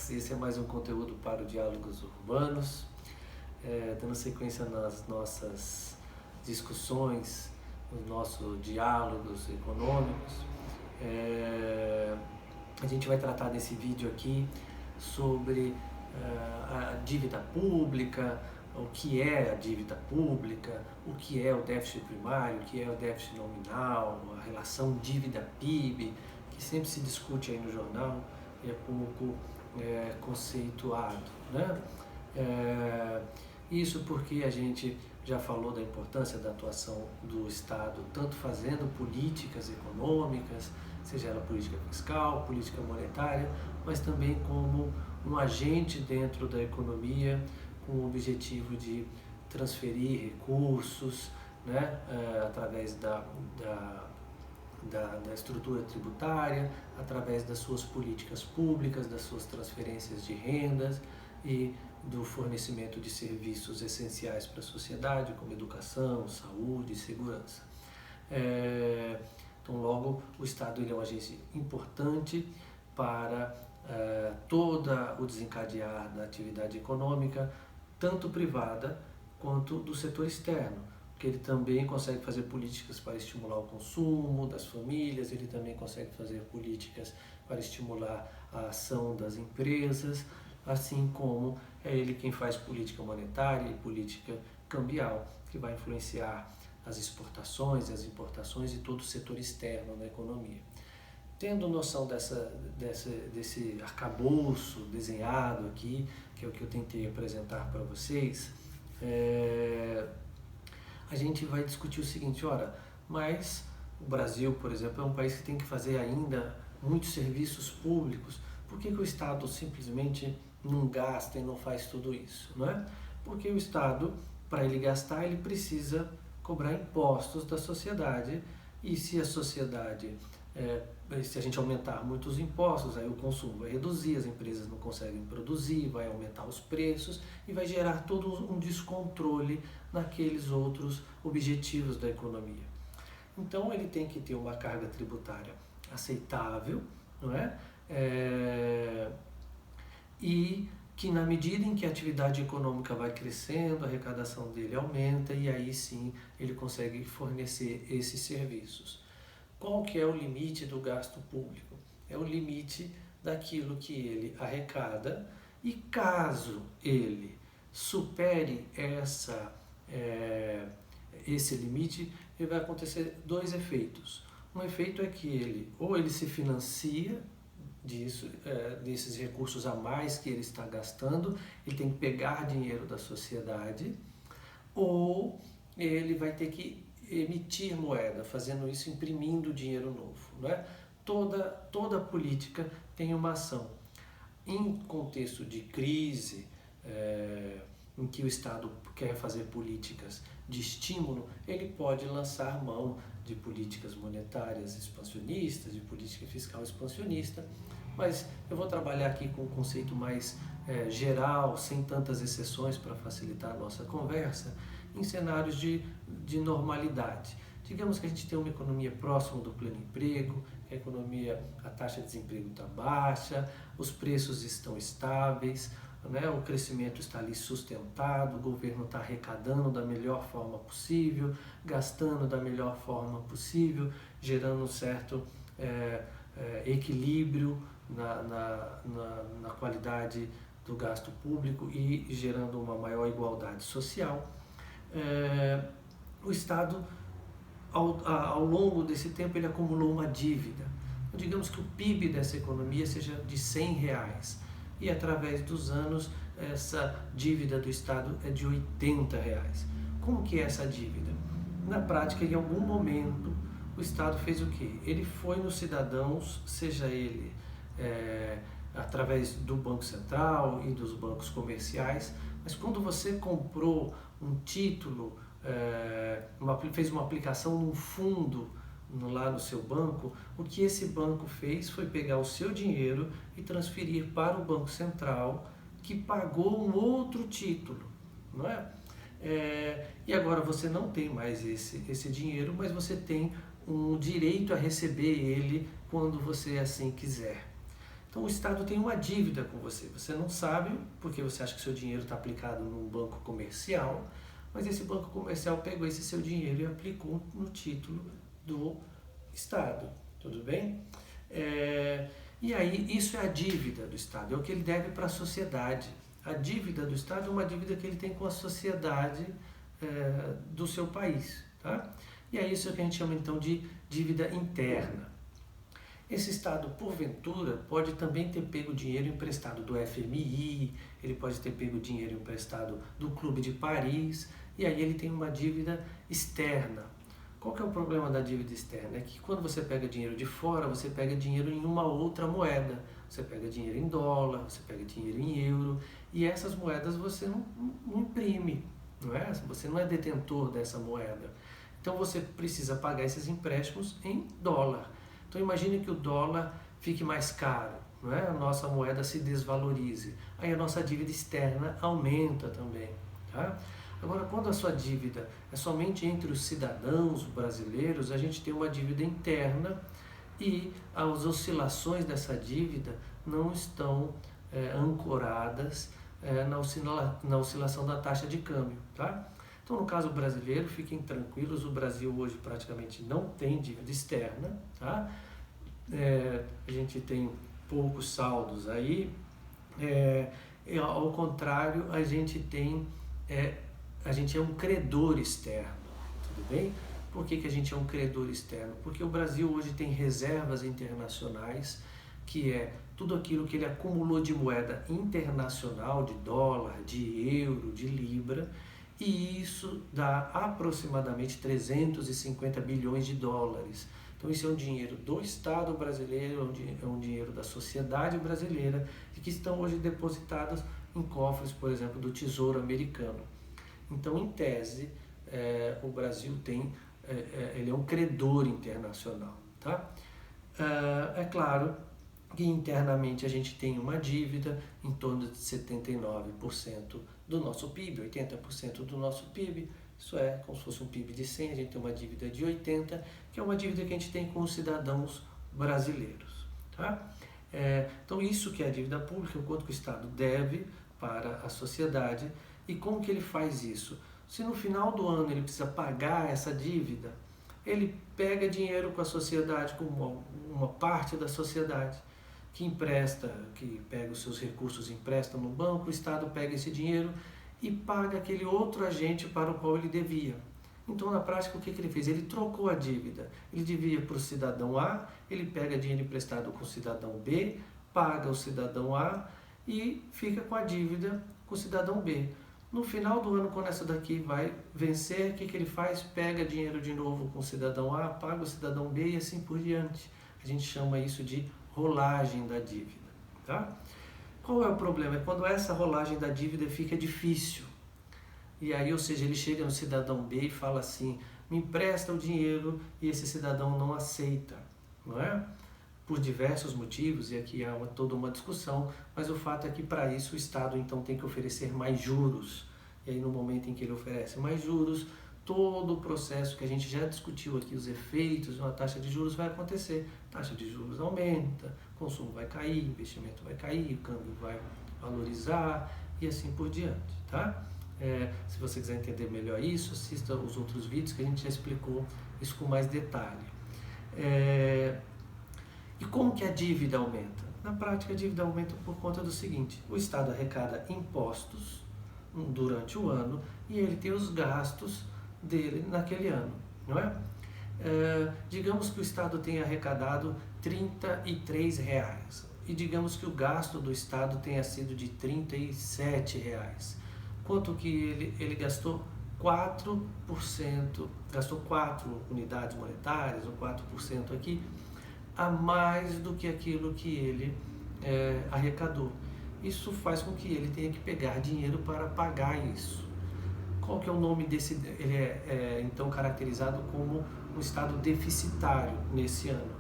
Alex, esse é mais um conteúdo para o Diálogos Urbanos, dando sequência nas nossas discussões, nos nossos diálogos econômicos. A gente vai tratar nesse vídeo aqui sobre a dívida pública, o que é a dívida pública, o que é o déficit primário, o que é o déficit nominal, a relação dívida-PIB, que sempre se discute aí no jornal e é pouco conceituado, né? Isso porque a gente já falou da importância da atuação do Estado, tanto fazendo políticas econômicas, seja ela política fiscal, política monetária, mas também como um agente dentro da economia com o objetivo de transferir recursos, né, através da estrutura tributária, através das suas políticas públicas, das suas transferências de rendas e do fornecimento de serviços essenciais para a sociedade, como educação, saúde e segurança. Então, logo, o Estado ele é um agente importante para todo o desencadear da atividade econômica, tanto privada quanto do setor externo, porque ele também consegue fazer políticas para estimular o consumo das famílias, ele também consegue fazer políticas para estimular a ação das empresas, assim como é ele quem faz política monetária e política cambial, que vai influenciar as exportações, as importações e todo o setor externo da economia. Tendo noção desse arcabouço desenhado aqui, que é o que eu tentei apresentar para vocês, a gente vai discutir o seguinte: ora, mas o Brasil, por exemplo, é um país que tem que fazer ainda muitos serviços públicos. Por que o Estado simplesmente não gasta e não faz tudo isso, não é? Porque o Estado, para ele gastar, ele precisa cobrar impostos da sociedade, e se a sociedade, se a gente aumentar muito os impostos, aí o consumo vai reduzir, as empresas não conseguem produzir, vai aumentar os preços e vai gerar todo um descontrole naqueles outros objetivos da economia. Então ele tem que ter uma carga tributária aceitável, não é? E que na medida em que a atividade econômica vai crescendo, a arrecadação dele aumenta e aí sim ele consegue fornecer esses serviços. Qual que é o limite do gasto público? É o limite daquilo que ele arrecada, e caso ele supere esse limite, ele vai acontecer dois efeitos. Um efeito é que ele se financia desses recursos a mais que ele está gastando, ele tem que pegar dinheiro da sociedade, ou ele vai ter que emitir moeda, fazendo isso, imprimindo dinheiro novo, não é? Toda política tem uma ação. Em contexto de crise, em que o Estado quer fazer políticas de estímulo, ele pode lançar mão de políticas monetárias expansionistas, de política fiscal expansionista, mas eu vou trabalhar aqui com um conceito mais geral, sem tantas exceções para facilitar a nossa conversa, em cenários de normalidade. Digamos que a gente tem uma economia próxima do pleno emprego, a taxa de desemprego está baixa, os preços estão estáveis, né? O crescimento está ali sustentado, o governo está arrecadando da melhor forma possível, gastando da melhor forma possível, gerando um certo equilíbrio na qualidade do gasto público e gerando uma maior igualdade social. O Estado, ao longo desse tempo, ele acumulou uma dívida. Então, digamos que o PIB dessa economia seja de R$100 e através dos anos essa dívida do Estado é de R$80. Como que é essa dívida? Na prática, em algum momento, o Estado fez o quê? Ele foi nos cidadãos, seja ele através do Banco Central e dos bancos comerciais, mas quando você comprou um título, fez uma aplicação num fundo lá no seu banco, o que esse banco fez foi pegar o seu dinheiro e transferir para o Banco Central, que pagou um outro título, não é? E agora você não tem mais esse dinheiro, mas você tem um direito a receber ele quando você assim quiser. Então o Estado tem uma dívida com você. Você não sabe porque você acha que seu dinheiro está aplicado num banco comercial, mas esse banco comercial pegou esse seu dinheiro e aplicou no título do Estado. Tudo bem? E aí isso é a dívida do Estado, é o que ele deve para a sociedade. A dívida do Estado é uma dívida que ele tem com a sociedade do seu país. Tá? E é isso que a gente chama então de dívida interna. Esse Estado, porventura, pode também ter pego dinheiro emprestado do FMI, ele pode ter pego dinheiro emprestado do Clube de Paris, e aí ele tem uma dívida externa. Qual que é o problema da dívida externa? É que quando você pega dinheiro de fora, você pega dinheiro em uma outra moeda. Você pega dinheiro em dólar, você pega dinheiro em euro, e essas moedas você não imprime, não é? Você não é detentor dessa moeda. Então você precisa pagar esses empréstimos em dólar. Então imagine que o dólar fique mais caro, não é? A nossa moeda se desvalorize. Aí a nossa dívida externa aumenta também. Tá? Agora, quando a sua dívida é somente entre os cidadãos brasileiros, a gente tem uma dívida interna e as oscilações dessa dívida não estão ancoradas na oscilação da taxa de câmbio. Tá? Então, no caso brasileiro, fiquem tranquilos, o Brasil hoje praticamente não tem dívida externa. Tá? A gente tem poucos saldos aí, ao contrário, a gente é um credor externo, tudo bem? Por que a gente é um credor externo? Porque o Brasil hoje tem reservas internacionais, que é tudo aquilo que ele acumulou de moeda internacional, de dólar, de euro, de libra, e isso dá aproximadamente 350 bilhões de dólares. Então isso é um dinheiro do Estado brasileiro, é um dinheiro da sociedade brasileira, e que estão hoje depositados em cofres, por exemplo, do Tesouro Americano. Então, em tese, o Brasil ele é um credor internacional. Tá? É claro que internamente a gente tem uma dívida em torno de 79% do nosso PIB, 80% do nosso PIB, isso é como se fosse um PIB de 100, a gente tem uma dívida de 80, que é uma dívida que a gente tem com os cidadãos brasileiros. Tá? Então isso que é a dívida pública, o quanto que o Estado deve para a sociedade e como que ele faz isso. Se no final do ano ele precisa pagar essa dívida, ele pega dinheiro com a sociedade, com uma parte da sociedade, que empresta, que pega os seus recursos e empresta no banco, o Estado pega esse dinheiro e paga aquele outro agente para o qual ele devia. Então, na prática, o que ele fez? Ele trocou a dívida. Ele devia para o cidadão A, ele pega dinheiro emprestado com o cidadão B, paga o cidadão A e fica com a dívida com o cidadão B. No final do ano, quando essa daqui vai vencer, o que ele faz? Pega dinheiro de novo com o cidadão A, paga o cidadão B e assim por diante. A gente chama isso de rolagem da dívida. Tá? Qual é o problema? É quando essa rolagem da dívida fica difícil. E aí, ou seja, ele chega no cidadão B e fala assim, me empresta o dinheiro, e esse cidadão não aceita, não é? Por diversos motivos, e aqui há toda uma discussão, mas o fato é que para isso o Estado então tem que oferecer mais juros. E aí no momento em que ele oferece mais juros, todo o processo que a gente já discutiu aqui, os efeitos de uma taxa de juros vai acontecer. A taxa de juros aumenta, o consumo vai cair, o investimento vai cair, o câmbio vai valorizar e assim por diante, tá? Se você quiser entender melhor isso, assista os outros vídeos que a gente já explicou isso com mais detalhe. E como que a dívida aumenta? Na prática, a dívida aumenta por conta do seguinte, o Estado arrecada impostos durante o ano e ele tem os gastos dele naquele ano, não é? Digamos que o Estado tenha arrecadado R$33 e digamos que o gasto do Estado tenha sido de R$37. Quanto que ele gastou? 4%, gastou 4 unidades monetárias, ou 4% aqui, a mais do que aquilo que ele arrecadou. Isso faz com que ele tenha que pegar dinheiro para pagar isso. Qual que é o nome desse? Ele é então caracterizado como um estado deficitário nesse ano.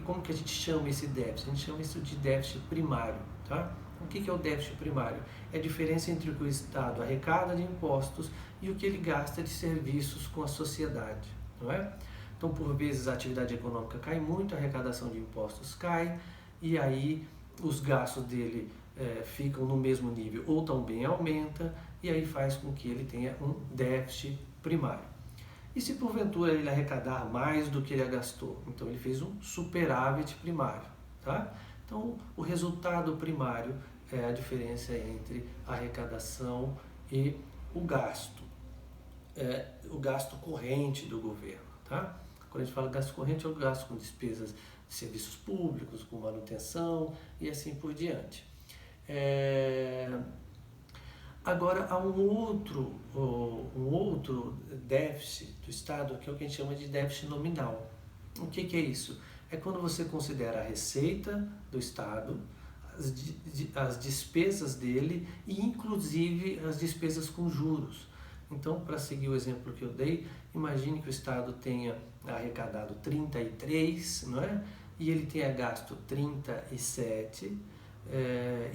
Como que a gente chama esse déficit? A gente chama isso de déficit primário. Tá? O que é o déficit primário? É a diferença entre o que o Estado arrecada de impostos e o que ele gasta de serviços com a sociedade. Não é? Então, por vezes, a atividade econômica cai muito, a arrecadação de impostos cai, e aí os gastos dele ficam no mesmo nível ou também aumenta, e aí faz com que ele tenha um déficit primário. E se porventura ele arrecadar mais do que ele gastou? Então ele fez um superávit primário, tá? Então o resultado primário é a diferença entre a arrecadação e o gasto corrente do governo, tá? Quando a gente fala gasto corrente, é o gasto com despesas de serviços públicos, com manutenção e assim por diante. Agora, há um outro déficit do Estado, que é o que a gente chama de déficit nominal. O que é isso? É quando você considera a receita do Estado, as despesas dele e, inclusive, as despesas com juros. Então, para seguir o exemplo que eu dei, imagine que o Estado tenha arrecadado 33, não é? E ele tenha gasto 37.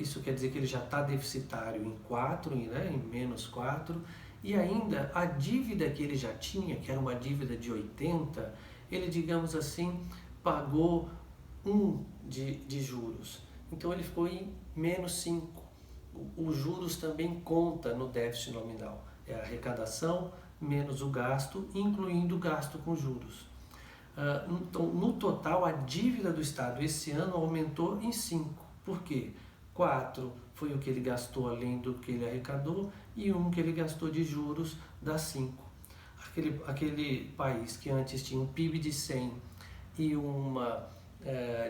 Isso quer dizer que ele já está deficitário em 4, né? Em menos 4. E ainda a dívida que ele já tinha, que era uma dívida de 80, ele, digamos assim, pagou 1 de juros. Então ele ficou em menos 5. Os juros também conta no déficit nominal. É a arrecadação menos o gasto, incluindo o gasto com juros. Então, no total, a dívida do Estado esse ano aumentou em 5. Por quê? 4 foi o que ele gastou além do que ele arrecadou e 1 que ele gastou de juros, dá 5. Aquele país que antes tinha um PIB de 100 e uma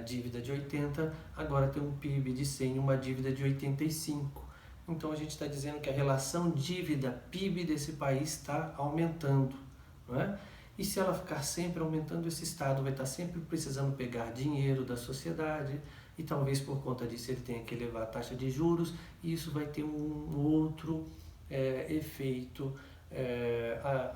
dívida de 80, agora tem um PIB de 100 e uma dívida de 85. Então a gente está dizendo que a relação dívida-PIB desse país está aumentando, não é? E se ela ficar sempre aumentando, esse Estado vai estar sempre precisando pegar dinheiro da sociedade e talvez por conta disso ele tenha que elevar a taxa de juros, e isso vai ter um outro efeito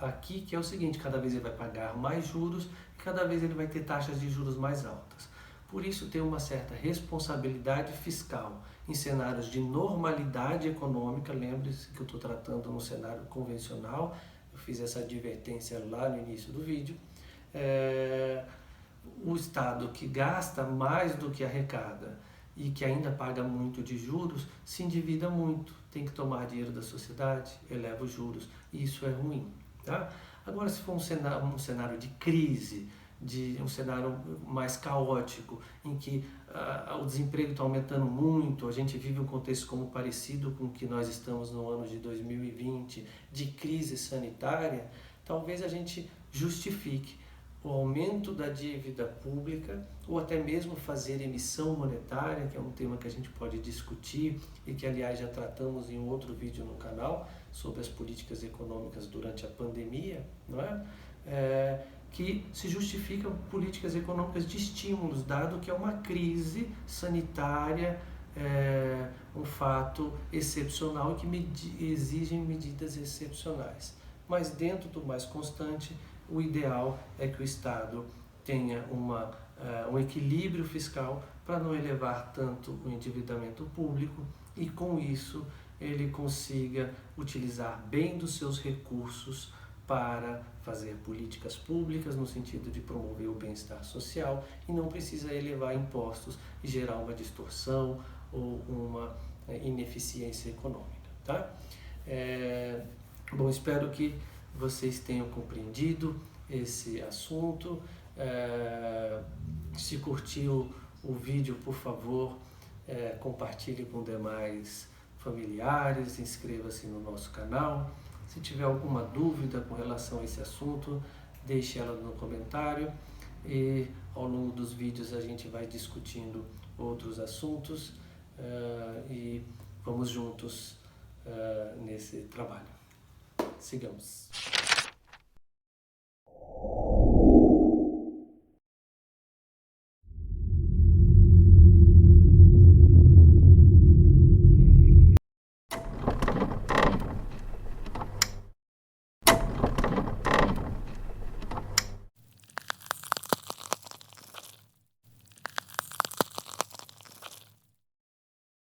aqui, que é o seguinte: cada vez ele vai pagar mais juros e cada vez ele vai ter taxas de juros mais altas. Por isso tem uma certa responsabilidade fiscal em cenários de normalidade econômica. Lembre-se que eu estou tratando no cenário convencional, eu fiz essa advertência lá no início do vídeo. O Estado que gasta mais do que arrecada e que ainda paga muito de juros, se endivida muito, tem que tomar dinheiro da sociedade, eleva os juros, e isso é ruim, tá? Agora, se for um cenário de crise, um cenário mais caótico, em que o desemprego está aumentando muito, a gente vive um contexto como parecido com o que nós estamos no ano de 2020, de crise sanitária, talvez a gente justifique o aumento da dívida pública ou até mesmo fazer emissão monetária, que é um tema que a gente pode discutir e que, aliás, já tratamos em outro vídeo no canal sobre as políticas econômicas durante a pandemia, não é? Que se justificam políticas econômicas de estímulos, dado que é uma crise sanitária, um fato excepcional e que exigem medidas excepcionais. Mas dentro do mais constante, o ideal é que o Estado tenha um equilíbrio fiscal para não elevar tanto o endividamento público e, com isso, ele consiga utilizar bem dos seus recursos para fazer políticas públicas no sentido de promover o bem-estar social e não precisa elevar impostos e gerar uma distorção ou uma ineficiência econômica, tá? Bom, espero que vocês tenham compreendido esse assunto. Se curtiu o vídeo, por favor, compartilhe com demais familiares, inscreva-se no nosso canal. Se tiver alguma dúvida com relação a esse assunto, deixe ela no comentário e ao longo dos vídeos a gente vai discutindo outros assuntos e vamos juntos nesse trabalho. Sigamos!